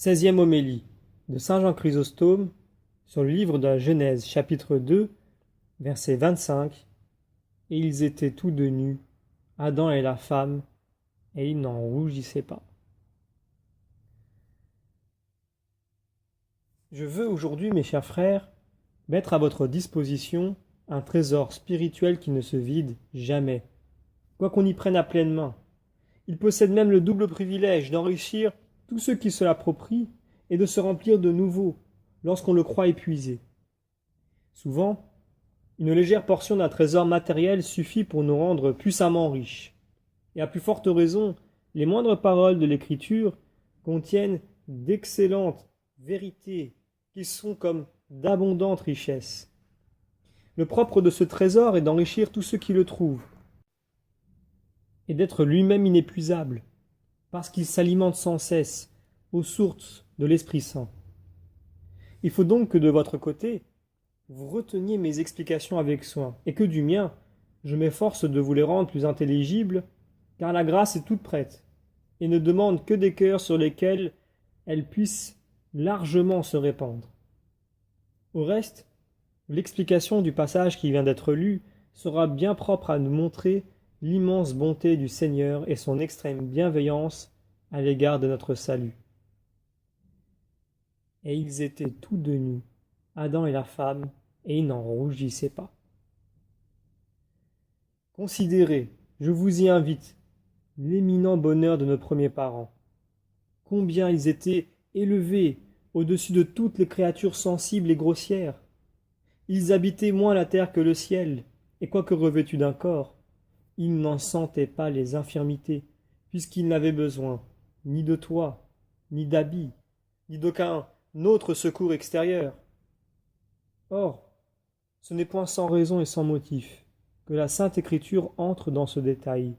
16e homélie de saint Jean Chrysostome sur le livre de la Genèse, chapitre 2, verset 25. Et ils étaient tous deux nus, Adam et la femme, et ils n'en rougissaient pas. Je veux aujourd'hui, mes chers frères, mettre à votre disposition un trésor spirituel qui ne se vide jamais, quoi qu'on y prenne à pleine main. Il possède même le double privilège d'enrichir tous ceux qui se l'approprient et de se remplir de nouveau lorsqu'on le croit épuisé. Souvent, une légère portion d'un trésor matériel suffit pour nous rendre puissamment riches. Et à plus forte raison, les moindres paroles de l'Écriture contiennent d'excellentes vérités qui sont comme d'abondantes richesses. Le propre de ce trésor est d'enrichir tous ceux qui le trouvent et d'être lui-même inépuisable, parce qu'il s'alimente sans cesse aux sources de l'Esprit Saint. Il faut donc que de votre côté, vous reteniez mes explications avec soin, et que du mien, je m'efforce de vous les rendre plus intelligibles, car la grâce est toute prête, et ne demande que des cœurs sur lesquels elle puisse largement se répandre. Au reste, l'explication du passage qui vient d'être lu sera bien propre à nous montrer l'immense bonté du Seigneur et son extrême bienveillance à l'égard de notre salut. Et ils étaient tous deux nus, Adam et la femme, et ils n'en rougissaient pas. Considérez, je vous y invite, l'éminent bonheur de nos premiers parents. Combien ils étaient élevés au-dessus de toutes les créatures sensibles et grossières. Ils habitaient moins la terre que le ciel, et quoique revêtus d'un corps, ils n'en sentaient pas les infirmités, puisqu'ils n'avaient besoin ni de toit, ni d'habits, ni d'aucun autre secours extérieur. Or, ce n'est point sans raison et sans motif que la Sainte Écriture entre dans ce détail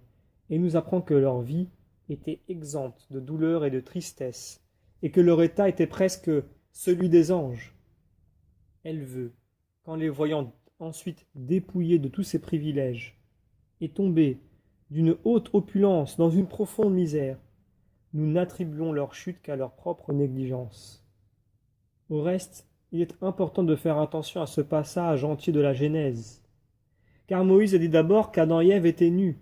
et nous apprend que leur vie était exempte de douleur et de tristesse, et que leur état était presque celui des anges. Elle veut, qu'en les voyant ensuite dépouillés de tous ces privilèges, et tombés d'une haute opulence dans une profonde misère, nous n'attribuons leur chute qu'à leur propre négligence. Au reste, il est important de faire attention à ce passage entier de la Genèse, car Moïse a dit d'abord qu'Adam et Ève étaient nus,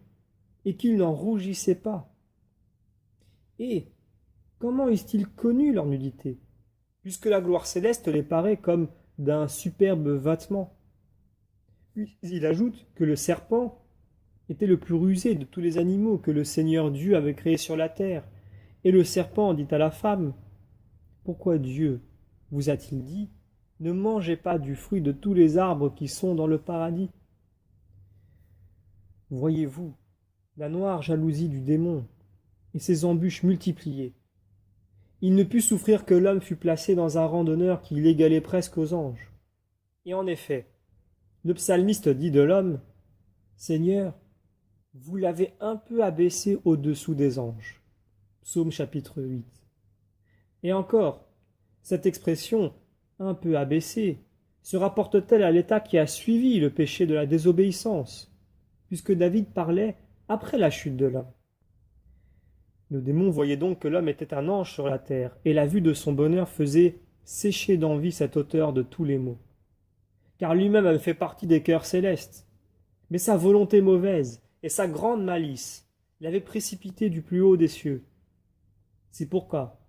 et qu'ils n'en rougissaient pas. Et comment eussent-ils connu leur nudité, puisque la gloire céleste les paraît comme d'un superbe vêtement? Puis il ajoute que le serpent était le plus rusé de tous les animaux que le Seigneur Dieu avait créés sur la terre. Et le serpent dit à la femme, « Pourquoi Dieu vous a-t-il dit, ne mangez pas du fruit de tous les arbres qui sont dans le paradis ?» Voyez-vous la noire jalousie du démon et ses embûches multipliées. Il ne put souffrir que l'homme fût placé dans un rang d'honneur qui l'égalait presque aux anges. Et en effet, le psalmiste dit de l'homme, « Seigneur, vous l'avez un peu abaissé au-dessous des anges. » Psaume chapitre 8. Et encore, cette expression « un peu abaissé » se rapporte-t-elle à l'état qui a suivi le péché de la désobéissance, puisque David parlait après la chute de l'homme. Le démon voyait donc que l'homme était un ange sur la terre, et la vue de son bonheur faisait sécher d'envie cet auteur de tous les maux. Car lui-même avait fait partie des cœurs célestes. Mais sa volonté mauvaise et sa grande malice l'avaient précipité du plus haut des cieux. C'est pourquoi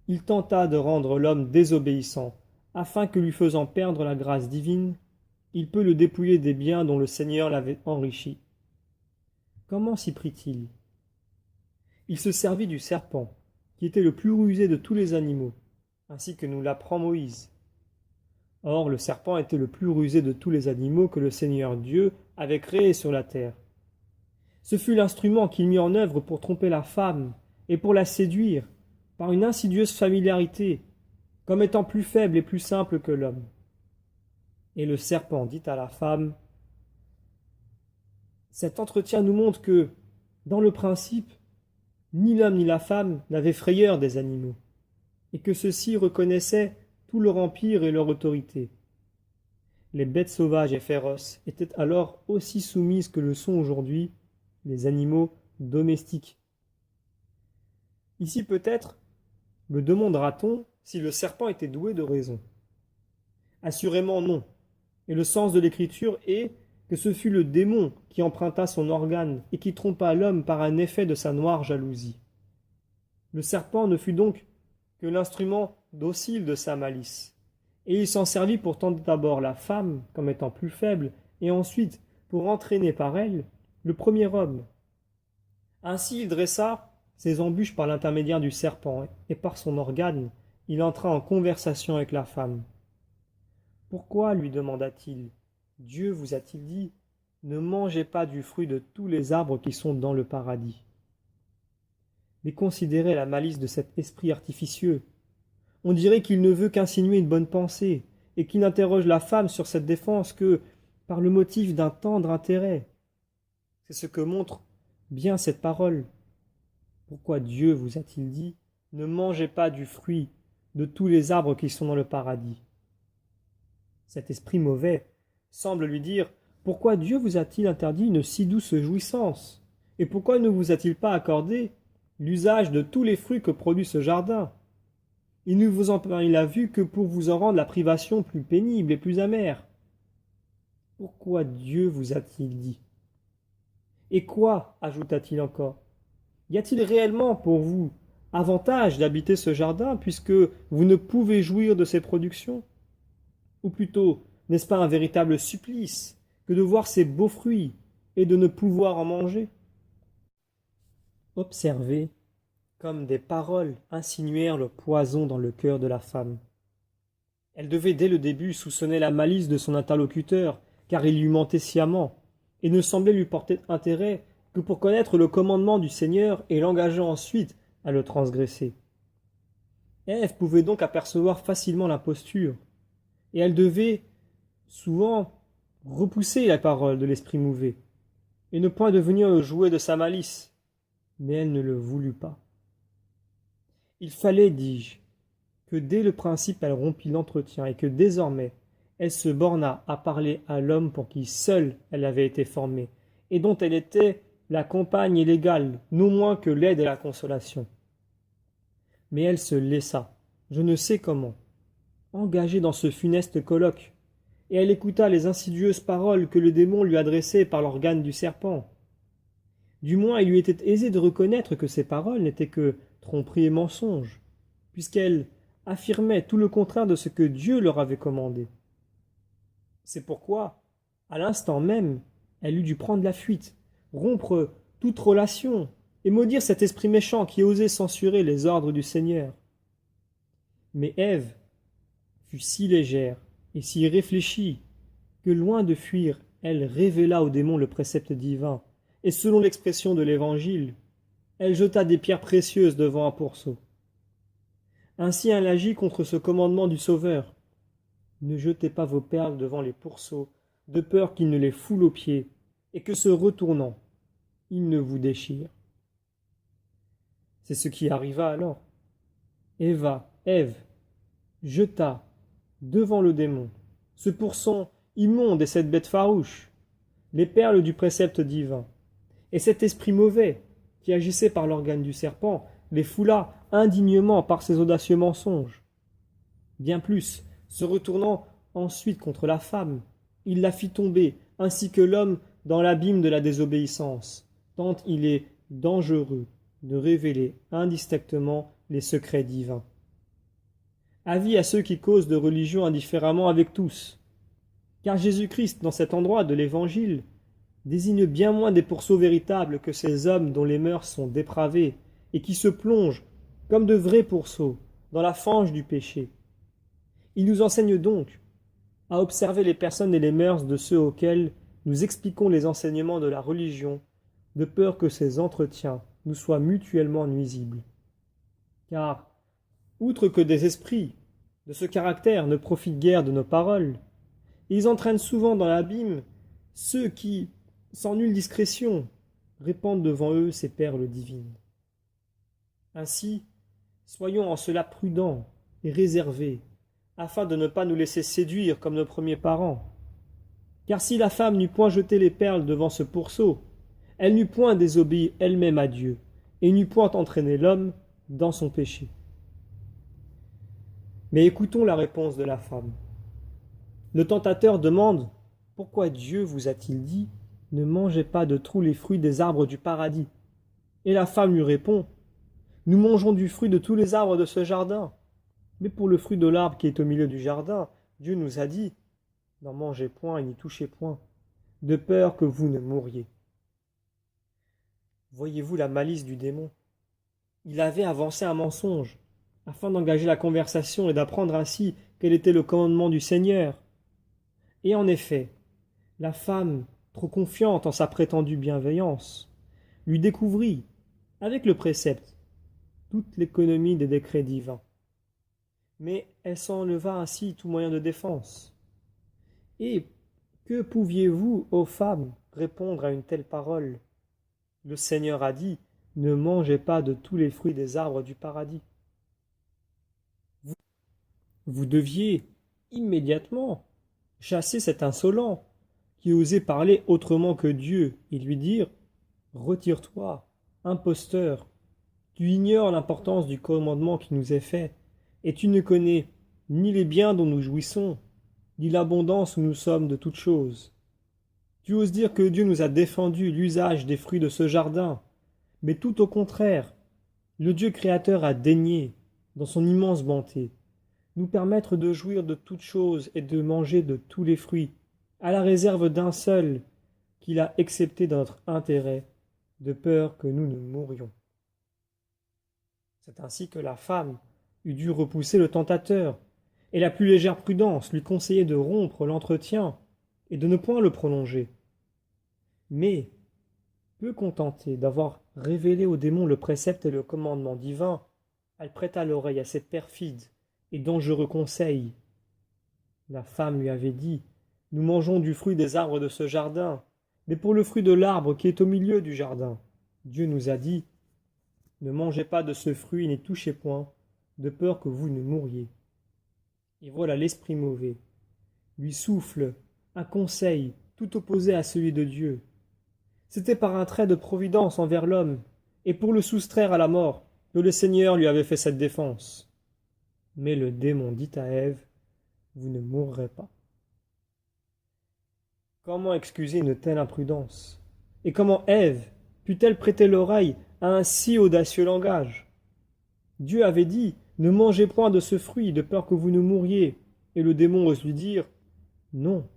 il tenta de rendre l'homme désobéissant, afin que lui faisant perdre la grâce divine, il peut le dépouiller des biens dont le Seigneur l'avait enrichi. Comment s'y prit-il? Il se servit du serpent, qui était le plus rusé de tous les animaux, ainsi que nous l'apprend Moïse. Or, le serpent était le plus rusé de tous les animaux que le Seigneur Dieu avait créés sur la terre. Ce fut l'instrument qu'il mit en œuvre pour tromper la femme et pour la séduire par une insidieuse familiarité, comme étant plus faible et plus simple que l'homme. Et le serpent dit à la femme, « Cet entretien nous montre que, dans le principe, ni l'homme ni la femme n'avaient frayeur des animaux, et que ceux-ci reconnaissaient tout leur empire et leur autorité. Les bêtes sauvages et féroces étaient alors aussi soumises que le sont aujourd'hui les animaux domestiques. Ici peut-être Me demandera-t-on si le serpent était doué de raison? Assurément non. Et le sens de l'écriture est que ce fut le démon qui emprunta son organe et qui trompa l'homme par un effet de sa noire jalousie. Le serpent ne fut donc que l'instrument docile de sa malice, et il s'en servit pour tenter d'abord la femme comme étant plus faible, et ensuite pour entraîner par elle le premier homme. Ainsi il dressa ses embûches par l'intermédiaire du serpent, et par son organe, il entra en conversation avec la femme. Pourquoi, lui demanda-t-il, Dieu vous a-t-il dit, ne mangez pas du fruit de tous les arbres qui sont dans le paradis? Mais considérez la malice de cet esprit artificieux. On dirait qu'il ne veut qu'insinuer une bonne pensée, et qu'il n'interroge la femme sur cette défense que par le motif d'un tendre intérêt. C'est ce que montre bien cette parole. Pourquoi Dieu vous a-t-il dit, ne mangez pas du fruit de tous les arbres qui sont dans le paradis? Cet esprit mauvais semble lui dire, pourquoi Dieu vous a-t-il interdit une si douce jouissance? Et pourquoi ne vous a-t-il pas accordé l'usage de tous les fruits que produit ce jardin? Il ne vous en a la vue que pour vous en rendre la privation plus pénible et plus amère. Pourquoi Dieu vous a-t-il dit? Et quoi, ajouta-t-il encore, y a-t-il réellement pour vous avantage d'habiter ce jardin puisque vous ne pouvez jouir de ses productions? Ou plutôt, n'est-ce pas un véritable supplice que de voir ces beaux fruits et de ne pouvoir en manger? Observez comme des paroles insinuèrent le poison dans le cœur de la femme. Elle devait dès le début soupçonner la malice de son interlocuteur, car il lui mentait sciemment, et ne semblait lui porter intérêt que pour connaître le commandement du Seigneur et l'engager ensuite à le transgresser. Ève pouvait donc apercevoir facilement l'imposture, et elle devait souvent repousser la parole de l'esprit mauvais, et ne point devenir le jouet de sa malice, mais elle ne le voulut pas. Il fallait, dis-je, que dès le principe elle rompit l'entretien, et que désormais elle se borna à parler à l'homme pour qui seule elle avait été formée, et dont elle était la compagne et l'égale, non moins que l'aide et la consolation. Mais elle se laissa, je ne sais comment, engager dans ce funeste colloque, et elle écouta les insidieuses paroles que le démon lui adressait par l'organe du serpent. Du moins il lui était aisé de reconnaître que ces paroles n'étaient que tromperie et mensonge, puisqu'elles affirmaient tout le contraire de ce que Dieu leur avait commandé. C'est pourquoi, à l'instant même, elle eut dû prendre la fuite, rompre toute relation, et maudire cet esprit méchant qui osait censurer les ordres du Seigneur. Mais Ève fut si légère et si réfléchie que, loin de fuir, elle révéla au démon le précepte divin, et selon l'expression de l'Évangile, elle jeta des pierres précieuses devant un pourceau. Ainsi elle agit contre ce commandement du Sauveur. Ne jetez pas vos perles devant les pourceaux, de peur qu'ils ne les foulent aux pieds, et que se retournant, ils ne vous déchirent. C'est ce qui arriva alors. Ève, jeta devant le démon ce pourçon immonde et cette bête farouche, les perles du précepte divin, et cet esprit mauvais qui agissait par l'organe du serpent les foula indignement par ses audacieux mensonges. Bien plus, se retournant ensuite contre la femme, il la fit tomber, ainsi que l'homme, dans l'abîme de la désobéissance, tant il est dangereux de révéler indistinctement les secrets divins. Avis à ceux qui causent de religion indifféremment avec tous, car Jésus-Christ, dans cet endroit de l'Évangile, désigne bien moins des pourceaux véritables que ces hommes dont les mœurs sont dépravées et qui se plongent, comme de vrais pourceaux, dans la fange du péché. Il nous enseigne donc à observer les personnes et les mœurs de ceux auxquels nous expliquons les enseignements de la religion, de peur que ces entretiens nous soient mutuellement nuisibles. Car, outre que des esprits de ce caractère ne profitent guère de nos paroles, ils entraînent souvent dans l'abîme ceux qui, sans nulle discrétion, répandent devant eux ces perles divines. Ainsi, soyons en cela prudents et réservés, afin de ne pas nous laisser séduire comme nos premiers parents. Car si la femme n'eût point jeté les perles devant ce pourceau, elle n'eût point désobéi elle-même à Dieu, et n'eût point entraîné l'homme dans son péché. Mais écoutons la réponse de la femme. Le tentateur demande: pourquoi Dieu vous a-t-il dit: ne mangez pas de tous les fruits des arbres du paradis? Et la femme lui répond: nous mangeons du fruit de tous les arbres de ce jardin. Mais pour le fruit de l'arbre qui est au milieu du jardin, Dieu nous a dit: n'en mangez point et n'y touchez point, de peur que vous ne mouriez. Voyez-vous la malice du démon? Il avait avancé un mensonge, afin d'engager la conversation et d'apprendre ainsi quel était le commandement du Seigneur. Et en effet, la femme, trop confiante en sa prétendue bienveillance, lui découvrit, avec le précepte, toute l'économie des décrets divins. Mais elle s'enleva ainsi tout moyen de défense. Et que pouviez-vous, ô femmes, répondre à une telle parole? Le Seigneur a dit: ne mangez pas de tous les fruits des arbres du paradis. Vous deviez immédiatement chasser cet insolent qui osait parler autrement que Dieu et lui dire: retire-toi, imposteur, tu ignores l'importance du commandement qui nous est fait, et tu ne connais ni les biens dont nous jouissons, ni l'abondance où nous sommes de toutes choses. Tu oses dire que Dieu nous a défendu l'usage des fruits de ce jardin, mais tout au contraire, le Dieu créateur a daigné, dans son immense bonté, nous permettre de jouir de toutes choses et de manger de tous les fruits, à la réserve d'un seul, qu'il a excepté dans notre intérêt, de peur que nous ne mourions. C'est ainsi que la femme eut dû repousser le tentateur, et la plus légère prudence lui conseillait de rompre l'entretien et de ne point le prolonger. Mais, peu contentée d'avoir révélé au démon le précepte et le commandement divin, elle prêta l'oreille à ces perfides et dangereux conseils. La femme lui avait dit: nous mangeons du fruit des arbres de ce jardin, mais pour le fruit de l'arbre qui est au milieu du jardin, Dieu nous a dit: ne mangez pas de ce fruit, n'y touchez point, de peur que vous ne mouriez. Et voilà l'esprit mauvais lui souffle un conseil tout opposé à celui de Dieu. C'était par un trait de providence envers l'homme, et pour le soustraire à la mort, que le Seigneur lui avait fait cette défense. Mais le démon dit à Ève: vous ne mourrez pas. Comment excuser une telle imprudence? Et comment Ève put-elle prêter l'oreille à un si audacieux langage? Dieu avait dit: ne mangez point de ce fruit, de peur que vous ne mouriez. Et le démon ose lui dire: non,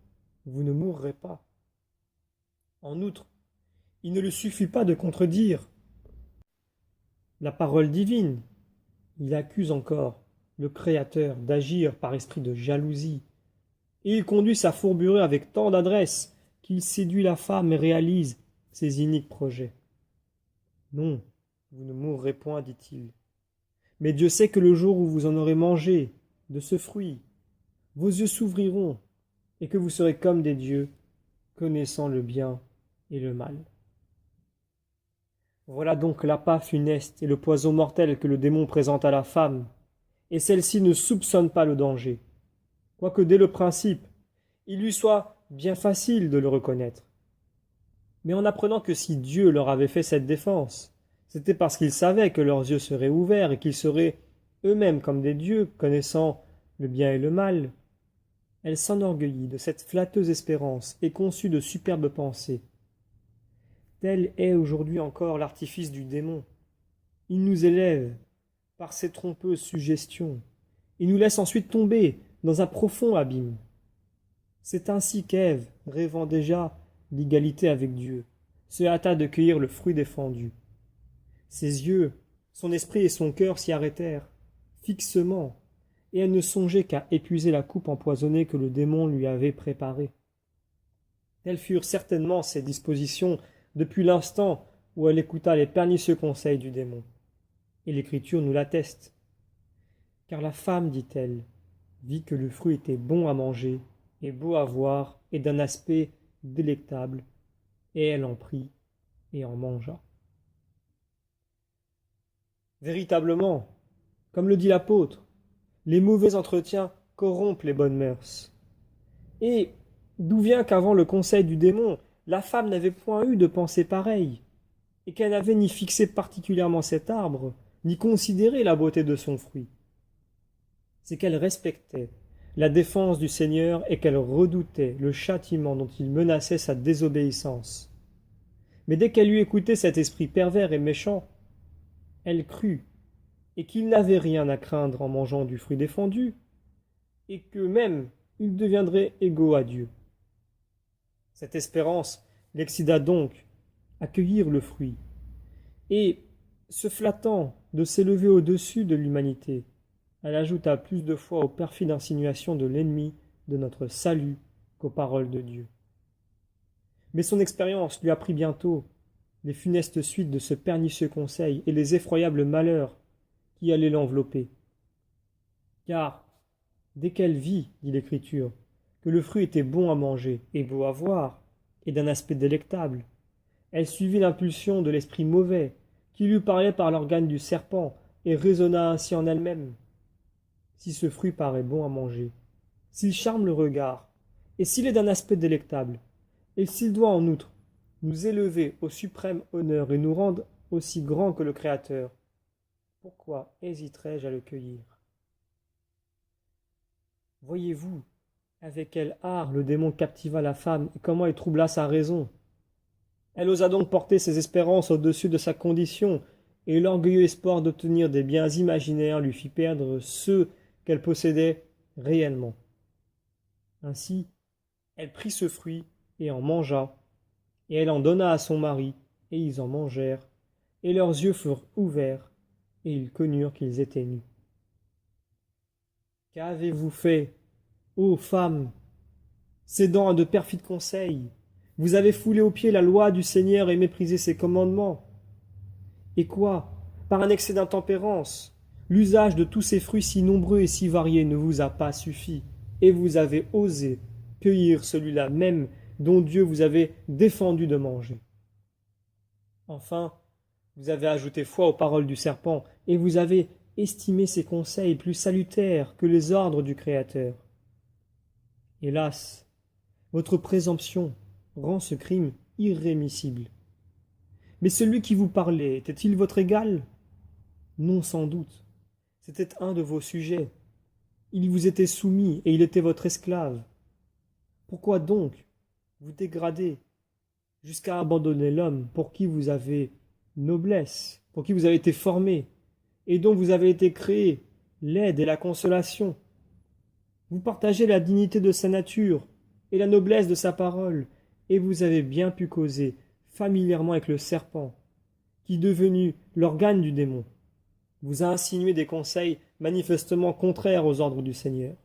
vous ne mourrez pas. En outre, il ne lui suffit pas de contredire la parole divine. Il accuse encore le Créateur d'agir par esprit de jalousie. Et il conduit sa fourberie avec tant d'adresse qu'il séduit la femme et réalise ses iniques projets. Non, vous ne mourrez point, dit-il. Mais Dieu sait que le jour où vous en aurez mangé de ce fruit, vos yeux s'ouvriront et que vous serez comme des dieux, connaissant le bien et le mal. Voilà donc l'appât funeste et le poison mortel que le démon présente à la femme, et celle-ci ne soupçonne pas le danger, quoique dès le principe, il lui soit bien facile de le reconnaître. Mais en apprenant que si Dieu leur avait fait cette défense, c'était parce qu'il savait que leurs yeux seraient ouverts et qu'ils seraient eux-mêmes comme des dieux, connaissant le bien et le mal, elle s'enorgueillit de cette flatteuse espérance et conçut de superbes pensées. Tel est aujourd'hui encore l'artifice du démon. Il nous élève par ses trompeuses suggestions et nous laisse ensuite tomber dans un profond abîme. C'est ainsi qu'Ève, rêvant déjà l'égalité avec Dieu, se hâta de cueillir le fruit défendu. Ses yeux, son esprit et son cœur s'y arrêtèrent, fixement, et elle ne songeait qu'à épuiser la coupe empoisonnée que le démon lui avait préparée. Telles furent certainement ses dispositions depuis l'instant où elle écouta les pernicieux conseils du démon. Et l'Écriture nous l'atteste. Car la femme, dit-elle, vit que le fruit était bon à manger, et beau à voir, et d'un aspect délectable, et elle en prit et en mangea. Véritablement, comme le dit l'apôtre, les mauvais entretiens corrompent les bonnes mœurs. Et d'où vient qu'avant le conseil du démon, la femme n'avait point eu de pensée pareille, et qu'elle n'avait ni fixé particulièrement cet arbre, ni considéré la beauté de son fruit? c'est qu'elle respectait la défense du Seigneur et qu'elle redoutait le châtiment dont il menaçait sa désobéissance. Mais dès qu'elle eut écouté cet esprit pervers et méchant, elle crut, et qu'il n'avait rien à craindre en mangeant du fruit défendu, et que même ils deviendraient égaux à Dieu. Cette espérance l'excita donc à cueillir le fruit, et, se flattant de s'élever au-dessus de l'humanité, elle ajouta plus de foi aux perfides insinuations de l'ennemi de notre salut qu'aux paroles de Dieu. Mais son expérience lui apprit bientôt les funestes suites de ce pernicieux conseil et les effroyables malheurs qui allaient l'envelopper. Car, dès qu'elle vit, dit l'Écriture, que le fruit était bon à manger et beau à voir, et d'un aspect délectable, elle suivit l'impulsion de l'esprit mauvais, qui lui parlait par l'organe du serpent, et raisonna ainsi en elle-même. Si ce fruit paraît bon à manger, s'il charme le regard, et s'il est d'un aspect délectable, et s'il doit en outre nous élever au suprême honneur et nous rendre aussi grands que le Créateur, pourquoi hésiterais-je à le cueillir? Voyez-vous avec quel art le démon captiva la femme et comment il troubla sa raison. Elle osa donc porter ses espérances au-dessus de sa condition, et l'orgueilleux espoir d'obtenir des biens imaginaires lui fit perdre ceux qu'elle possédait réellement. Ainsi, elle prit ce fruit et en mangea, et elle en donna à son mari, et ils en mangèrent, et leurs yeux furent ouverts, et ils connurent qu'ils étaient nus. Qu'avez-vous fait, ô femme, cédant à de perfides conseils? Vous avez foulé aux pieds la loi du Seigneur et méprisé ses commandements. Et quoi? Par un excès d'intempérance, l'usage de tous ces fruits si nombreux et si variés ne vous a pas suffi, et vous avez osé cueillir celui-là même dont Dieu vous avait défendu de manger. Enfin, vous avez ajouté foi aux paroles du serpent, et vous avez estimé ses conseils plus salutaires que les ordres du Créateur. Hélas, votre présomption rend ce crime irrémissible. Mais celui qui vous parlait était-il votre égal? Non, sans doute. C'était un de vos sujets. Il vous était soumis et il était votre esclave. Pourquoi donc vous dégrader jusqu'à abandonner l'homme pour qui vous avez noblesse, pour qui vous avez été formé, et dont vous avez été créé l'aide et la consolation? Vous partagez la dignité de sa nature et la noblesse de sa parole, et vous avez bien pu causer familièrement avec le serpent, qui, devenu l'organe du démon, vous a insinué des conseils manifestement contraires aux ordres du Seigneur.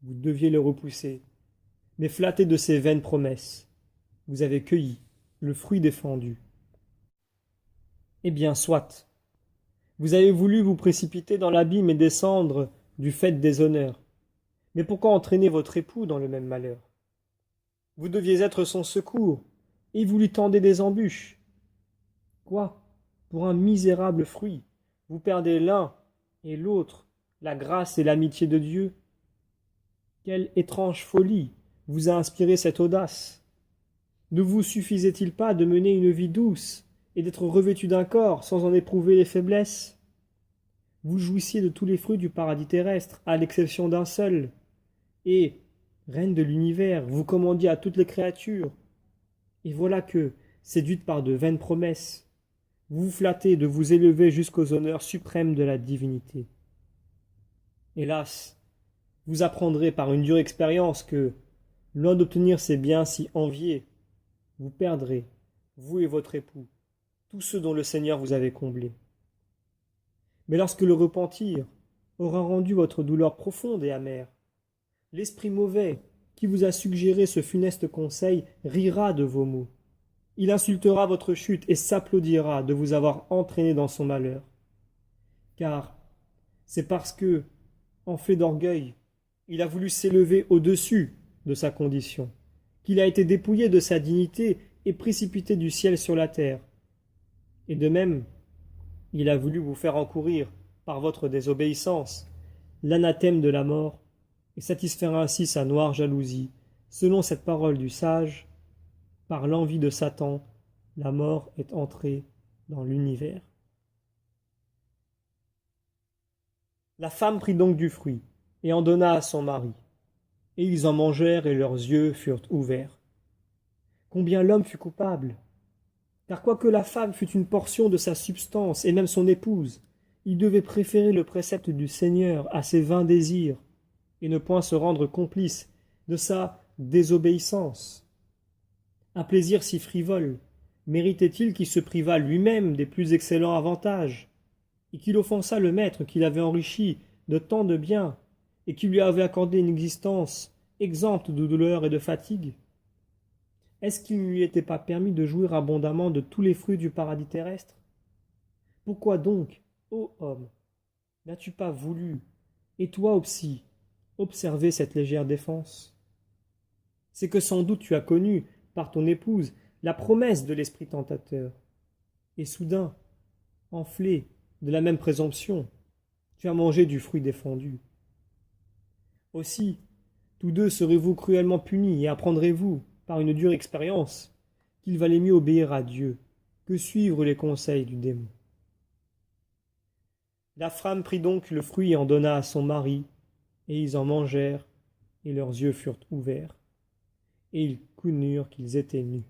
Vous deviez le repousser, mais flatté de ses vaines promesses, vous avez cueilli le fruit défendu. Eh bien, soit. Vous avez voulu vous précipiter dans l'abîme et descendre du fait des honneurs. Mais pourquoi entraîner votre époux dans le même malheur? Vous deviez être son secours, et vous lui tendez des embûches. Quoi? Pour un misérable fruit, vous perdez l'un et l'autre, la grâce et l'amitié de Dieu? Quelle étrange folie vous a inspiré cette audace? Ne vous suffisait-il pas de mener une vie douce et d'être revêtu d'un corps sans en éprouver les faiblesses? Vous jouissiez de tous les fruits du paradis terrestre, à l'exception d'un seul, et, reine de l'univers, vous commandiez à toutes les créatures. Et voilà que, séduite par de vaines promesses, vous vous flattez de vous élever jusqu'aux honneurs suprêmes de la divinité. Hélas, vous apprendrez par une dure expérience que, loin d'obtenir ces biens si enviés, vous perdrez, vous et votre époux, tous ceux dont le Seigneur vous avait comblé. Mais lorsque le repentir aura rendu votre douleur profonde et amère, l'esprit mauvais qui vous a suggéré ce funeste conseil rira de vos maux. Il insultera votre chute et s'applaudira de vous avoir entraîné dans son malheur. Car c'est parce que, enflé d'orgueil, il a voulu s'élever au-dessus de sa condition, qu'il a été dépouillé de sa dignité et précipité du ciel sur la terre. Et de même, il a voulu vous faire encourir, par votre désobéissance, l'anathème de la mort, et satisfaire ainsi sa noire jalousie, selon cette parole du sage, par l'envie de Satan, la mort est entrée dans l'univers. La femme prit donc du fruit, et en donna à son mari. Et ils en mangèrent, et leurs yeux furent ouverts. Combien l'homme fut coupable! Car quoique la femme fût une portion de sa substance, et même son épouse, il devait préférer le précepte du Seigneur à ses vains désirs, et ne point se rendre complice de sa désobéissance. Un plaisir si frivole méritait-il qu'il se privât lui-même des plus excellents avantages, et qu'il offensât le maître qui l'avait enrichi de tant de biens, et qui lui avait accordé une existence exempte de douleur et de fatigue? Est-ce qu'il ne lui était pas permis de jouir abondamment de tous les fruits du paradis terrestre? Pourquoi donc, ô homme, n'as-tu pas voulu, et toi aussi, observer cette légère défense? C'est que sans doute tu as connu, par ton épouse, la promesse de l'esprit tentateur. Et soudain, enflé de la même présomption, tu as mangé du fruit défendu. Aussi, tous deux serez-vous cruellement punis et apprendrez-vous, par une dure expérience, qu'il valait mieux obéir à Dieu que suivre les conseils du démon. La femme prit donc le fruit et en donna à son mari, et ils en mangèrent, et leurs yeux furent ouverts, et ils connurent qu'ils étaient nus.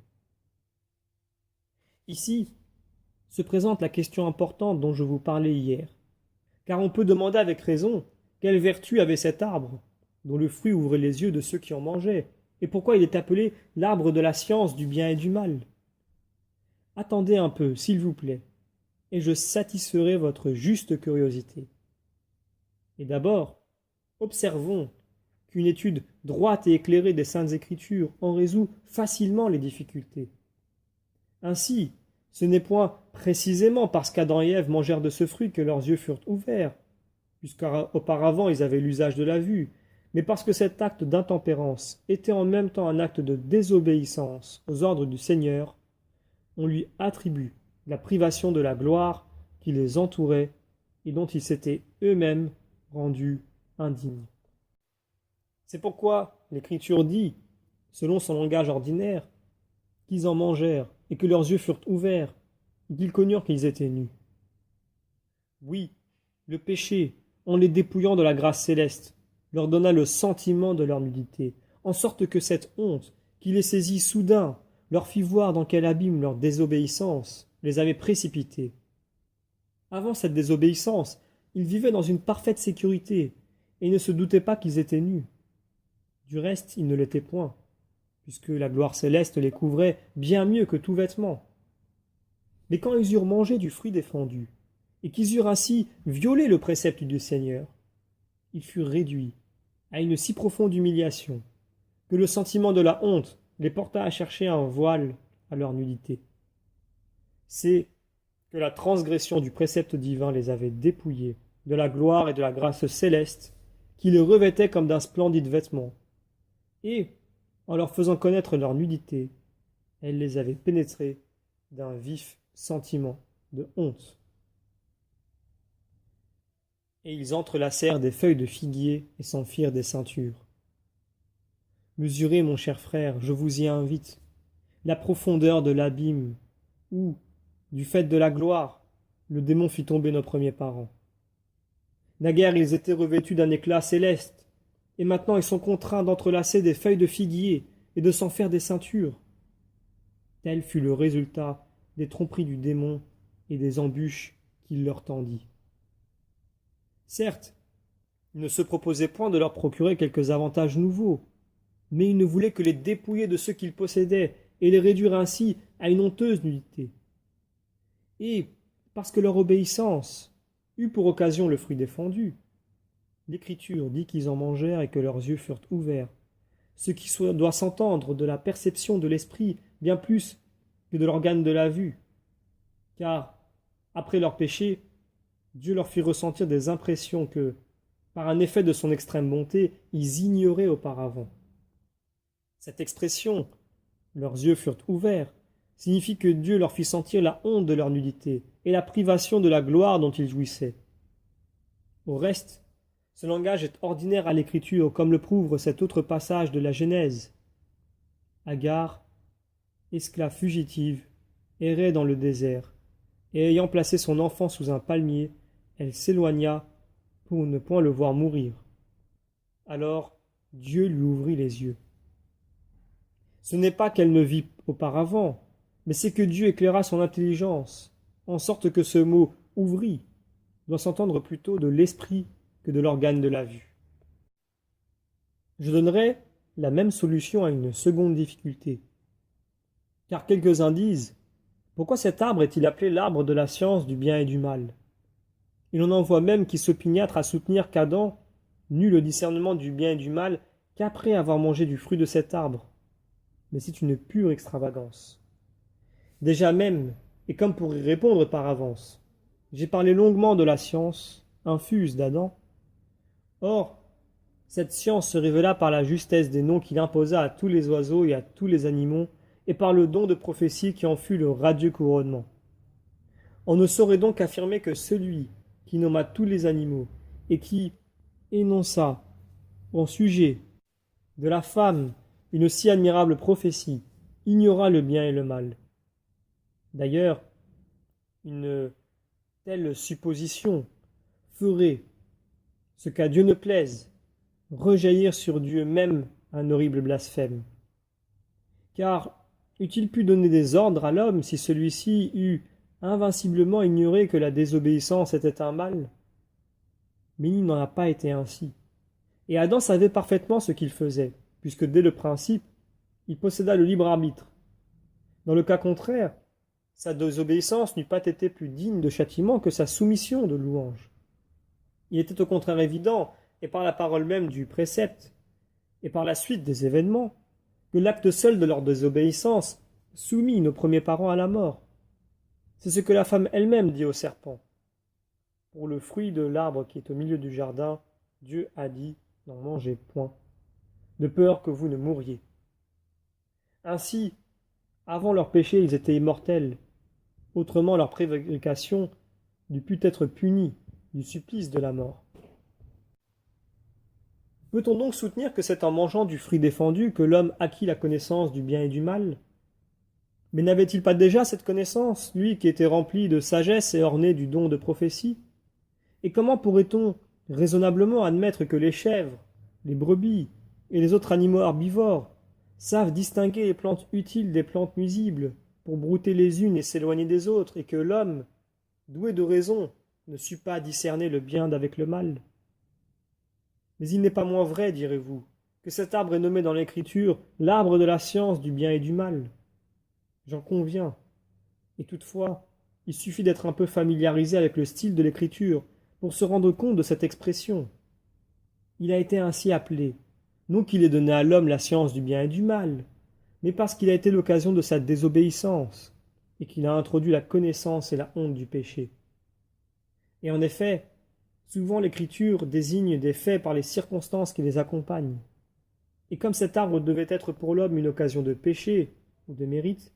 Ici se présente la question importante dont je vous parlais hier, car on peut demander avec raison quelle vertu avait cet arbre, dont le fruit ouvrait les yeux de ceux qui en mangeaient, et pourquoi il est appelé l'arbre de la science du bien et du mal. Attendez un peu, s'il vous plaît, et je satisferai votre juste curiosité. Et d'abord, observons qu'une étude droite et éclairée des Saintes Écritures en résout facilement les difficultés. Ainsi, ce n'est point précisément parce qu'Adam et Ève mangèrent de ce fruit que leurs yeux furent ouverts, puisqu'auparavant ils avaient l'usage de la vue, mais parce que cet acte d'intempérance était en même temps un acte de désobéissance aux ordres du Seigneur, on lui attribue la privation de la gloire qui les entourait et dont ils s'étaient eux-mêmes rendus indignes. C'est pourquoi l'Écriture dit, selon son langage ordinaire, qu'ils en mangèrent et que leurs yeux furent ouverts et qu'ils connurent qu'ils étaient nus. Oui, le péché, en les dépouillant de la grâce céleste, leur donna le sentiment de leur nudité, en sorte que cette honte, qui les saisit soudain, leur fit voir dans quel abîme leur désobéissance les avait précipités. Avant cette désobéissance, ils vivaient dans une parfaite sécurité, et ne se doutaient pas qu'ils étaient nus. Du reste, ils ne l'étaient point, puisque la gloire céleste les couvrait bien mieux que tout vêtement. Mais quand ils eurent mangé du fruit défendu, et qu'ils eurent ainsi violé le précepte du Seigneur, ils furent réduits à une si profonde humiliation que le sentiment de la honte les porta à chercher un voile à leur nudité. C'est que la transgression du précepte divin les avait dépouillés de la gloire et de la grâce céleste qui les revêtaient comme d'un splendide vêtement, et, en leur faisant connaître leur nudité, elle les avait pénétrés d'un vif sentiment de honte. Et ils entrelacèrent des feuilles de figuier et s'en firent des ceintures. Mesurez, mon cher frère, je vous y invite, la profondeur de l'abîme où, du fait de la gloire, le démon fit tomber nos premiers parents. Naguère ils étaient revêtus d'un éclat céleste, et maintenant ils sont contraints d'entrelacer des feuilles de figuier et de s'en faire des ceintures. Tel fut le résultat des tromperies du démon et des embûches qu'il leur tendit. Certes, il ne se proposait point de leur procurer quelques avantages nouveaux, mais il ne voulait que les dépouiller de ceux qu'ils possédaient et les réduire ainsi à une honteuse nudité. Et, parce que leur obéissance eut pour occasion le fruit défendu, l'Écriture dit qu'ils en mangèrent et que leurs yeux furent ouverts, ce qui doit s'entendre de la perception de l'esprit bien plus que de l'organe de la vue, car, après leur péché, Dieu leur fit ressentir des impressions que, par un effet de son extrême bonté, ils ignoraient auparavant. Cette expression, leurs yeux furent ouverts, signifie que Dieu leur fit sentir la honte de leur nudité et la privation de la gloire dont ils jouissaient. Au reste, ce langage est ordinaire à l'Écriture, comme le prouve cet autre passage de la Genèse. Agar, esclave fugitive, errait dans le désert, et ayant placé son enfant sous un palmier, elle s'éloigna pour ne point le voir mourir. Alors Dieu lui ouvrit les yeux. Ce n'est pas qu'elle ne vit auparavant, mais c'est que Dieu éclaira son intelligence, en sorte que ce mot « ouvrit » doit s'entendre plutôt de l'esprit que de l'organe de la vue. Je donnerai la même solution à une seconde difficulté. Car quelques-uns disent « Pourquoi cet arbre est-il appelé l'arbre de la science du bien et du mal ?» Et l'on en voit même qui s'opiniâtrent à soutenir qu'Adam n'eut le discernement du bien et du mal qu'après avoir mangé du fruit de cet arbre. Mais c'est une pure extravagance. Déjà même, et comme pour y répondre par avance, j'ai parlé longuement de la science infuse d'Adam. Or, cette science se révéla par la justesse des noms qu'il imposa à tous les oiseaux et à tous les animaux, et par le don de prophétie qui en fut le radieux couronnement. On ne saurait donc affirmer que celui qui nomma tous les animaux, et qui énonça en sujet de la femme une si admirable prophétie, ignora le bien et le mal. D'ailleurs, une telle supposition ferait, ce qu'à Dieu ne plaise, rejaillir sur Dieu même un horrible blasphème. Car eût-il pu donner des ordres à l'homme si celui-ci eût invinciblement ignoré que la désobéissance était un mal? Mais il n'en a pas été ainsi. Et Adam savait parfaitement ce qu'il faisait, puisque dès le principe, il posséda le libre arbitre. Dans le cas contraire, sa désobéissance n'eût pas été plus digne de châtiment que sa soumission de louange. Il était au contraire évident, et par la parole même du précepte, et par la suite des événements, que l'acte seul de leur désobéissance soumit nos premiers parents à la mort. C'est ce que la femme elle-même dit au serpent. Pour le fruit de l'arbre qui est au milieu du jardin, Dieu a dit, n'en mangez point, de peur que vous ne mouriez. Ainsi, avant leur péché, ils étaient immortels. Autrement, leur prévarication n'eût pu être punie du supplice de la mort. Peut-on donc soutenir que c'est en mangeant du fruit défendu que l'homme acquit la connaissance du bien et du mal? Mais n'avait-il pas déjà cette connaissance, lui qui était rempli de sagesse et orné du don de prophétie? Et comment pourrait-on raisonnablement admettre que les chèvres, les brebis et les autres animaux herbivores savent distinguer les plantes utiles des plantes nuisibles pour brouter les unes et s'éloigner des autres, et que l'homme, doué de raison, ne sut pas discerner le bien d'avec le mal? Mais il n'est pas moins vrai, direz-vous, que cet arbre est nommé dans l'Écriture l'arbre de la science du bien et du mal. J'en conviens. Et toutefois, il suffit d'être un peu familiarisé avec le style de l'Écriture pour se rendre compte de cette expression. Il a été ainsi appelé, non qu'il ait donné à l'homme la science du bien et du mal, mais parce qu'il a été l'occasion de sa désobéissance, et qu'il a introduit la connaissance et la honte du péché. Et en effet, souvent l'Écriture désigne des faits par les circonstances qui les accompagnent. Et comme cet arbre devait être pour l'homme une occasion de péché ou de mérite,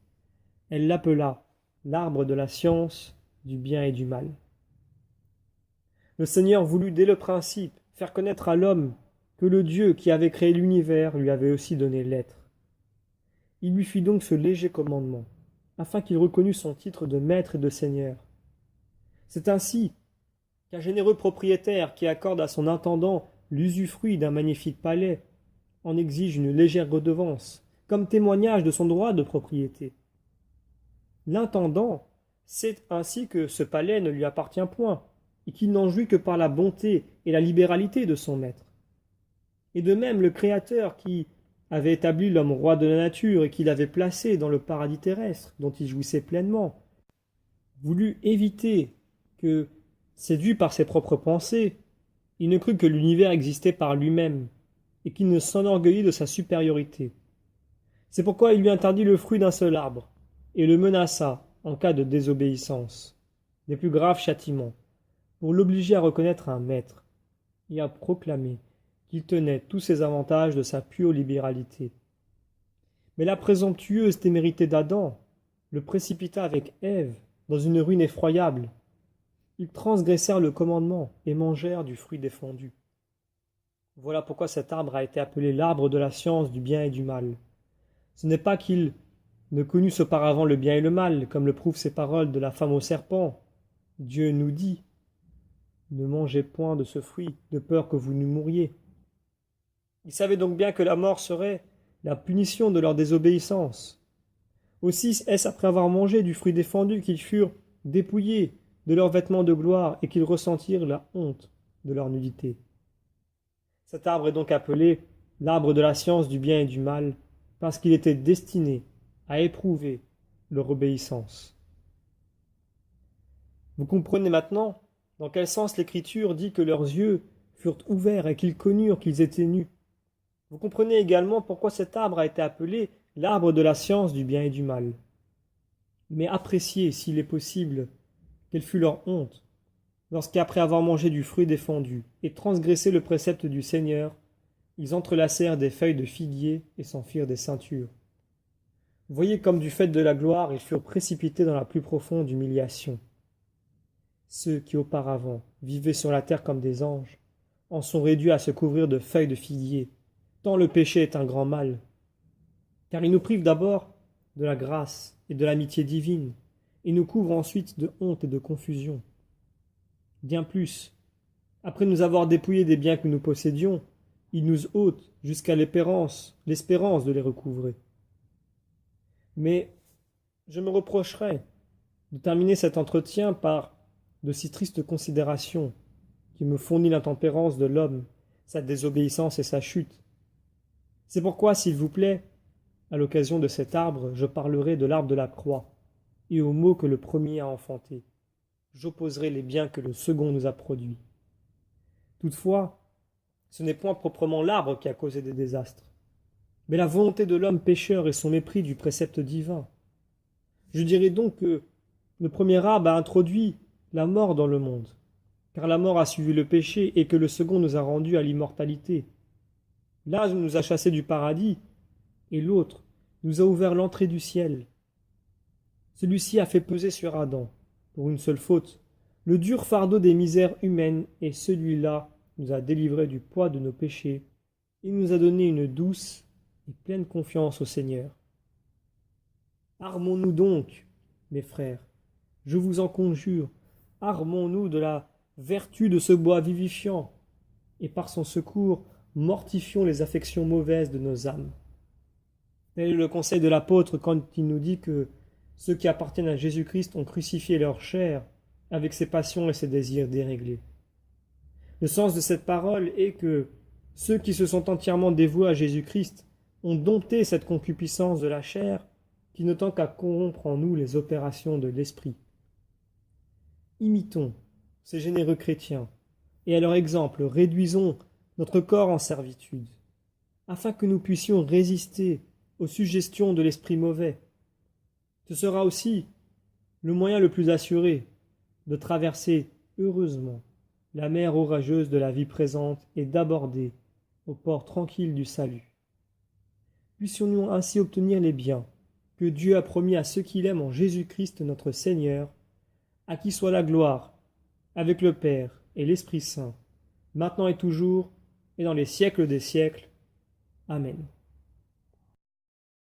elle l'appela l'arbre de la science du bien et du mal. Le Seigneur voulut dès le principe faire connaître à l'homme que le Dieu qui avait créé l'univers lui avait aussi donné l'être. Il lui fit donc ce léger commandement, afin qu'il reconnût son titre de maître et de seigneur. C'est ainsi qu'un généreux propriétaire qui accorde à son intendant l'usufruit d'un magnifique palais en exige une légère redevance, comme témoignage de son droit de propriété. L'intendant sait ainsi que ce palais ne lui appartient point, et qu'il n'en jouit que par la bonté et la libéralité de son maître. Et de même le Créateur qui avait établi l'homme roi de la nature et qui l'avait placé dans le paradis terrestre, dont il jouissait pleinement, voulut éviter que, séduit par ses propres pensées, il ne crut que l'univers existait par lui-même, et qu'il ne s'enorgueillit de sa supériorité. C'est pourquoi il lui interdit le fruit d'un seul arbre, et le menaça, en cas de désobéissance, des plus graves châtiments, pour l'obliger à reconnaître un maître, et à proclamer qu'il tenait tous ses avantages de sa pure libéralité. Mais la présomptueuse témérité d'Adam le précipita avec Ève dans une ruine effroyable. Ils transgressèrent le commandement et mangèrent du fruit défendu. Voilà pourquoi cet arbre a été appelé l'arbre de la science du bien et du mal. Ce n'est pas qu'il ne connusse auparavant le bien et le mal, comme le prouvent ces paroles de la femme au serpent. Dieu nous dit Ne mangez point de ce fruit, de peur que vous ne mouriez. Ils savaient donc bien que la mort serait la punition de leur désobéissance. Aussi est-ce après avoir mangé du fruit défendu qu'ils furent dépouillés de leurs vêtements de gloire et qu'ils ressentirent la honte de leur nudité. Cet arbre est donc appelé l'arbre de la science du bien et du mal, parce qu'il était destiné à éprouver leur obéissance. Vous comprenez maintenant dans quel sens l'Écriture dit que leurs yeux furent ouverts et qu'ils connurent qu'ils étaient nus. Vous comprenez également pourquoi cet arbre a été appelé l'arbre de la science du bien et du mal. Mais appréciez, s'il est possible, quelle fut leur honte, lorsqu'après avoir mangé du fruit défendu et transgressé le précepte du Seigneur, ils entrelacèrent des feuilles de figuier et s'en firent des ceintures. Voyez comme du fait de la gloire ils furent précipités dans la plus profonde humiliation. Ceux qui auparavant vivaient sur la terre comme des anges en sont réduits à se couvrir de feuilles de figuier, tant le péché est un grand mal. Car il nous prive d'abord de la grâce et de l'amitié divine, et nous couvre ensuite de honte et de confusion. Bien plus, après nous avoir dépouillés des biens que nous possédions, il nous ôte jusqu'à l'espérance de les recouvrer. Mais je me reprocherais de terminer cet entretien par de si tristes considérations qui me fournit l'intempérance de l'homme, sa désobéissance et sa chute. C'est pourquoi, s'il vous plaît, à l'occasion de cet arbre, je parlerai de l'arbre de la croix, et aux maux que le premier a enfantés. J'opposerai les biens que le second nous a produits. Toutefois, ce n'est point proprement l'arbre qui a causé des désastres, mais la volonté de l'homme pécheur et son mépris du précepte divin. Je dirais donc que le premier arbre a introduit la mort dans le monde, car la mort a suivi le péché et que le second nous a rendus à l'immortalité. L'un nous a chassés du paradis, et l'autre nous a ouvert l'entrée du ciel. Celui-ci a fait peser sur Adam, pour une seule faute, le dur fardeau des misères humaines, et celui-là nous a délivrés du poids de nos péchés, et nous a donné une douce et pleine confiance au Seigneur. Armons-nous donc, mes frères, je vous en conjure, armons-nous de la vertu de ce bois vivifiant, et par son secours, mortifions les affections mauvaises de nos âmes. Tel est le conseil de l'apôtre quand il nous dit que ceux qui appartiennent à Jésus-Christ ont crucifié leur chair avec ses passions et ses désirs déréglés. Le sens de cette parole est que ceux qui se sont entièrement dévoués à Jésus-Christ ont dompté cette concupiscence de la chair qui ne tend qu'à corrompre en nous les opérations de l'esprit. Imitons ces généreux chrétiens et à leur exemple réduisons notre corps en servitude, afin que nous puissions résister aux suggestions de l'esprit mauvais. Ce sera aussi le moyen le plus assuré de traverser heureusement la mer orageuse de la vie présente et d'aborder au port tranquille du salut. Puissions-nous ainsi obtenir les biens que Dieu a promis à ceux qu'il aime en Jésus-Christ notre Seigneur, à qui soit la gloire, avec le Père et l'Esprit Saint, maintenant et toujours, et dans les siècles des siècles. Amen.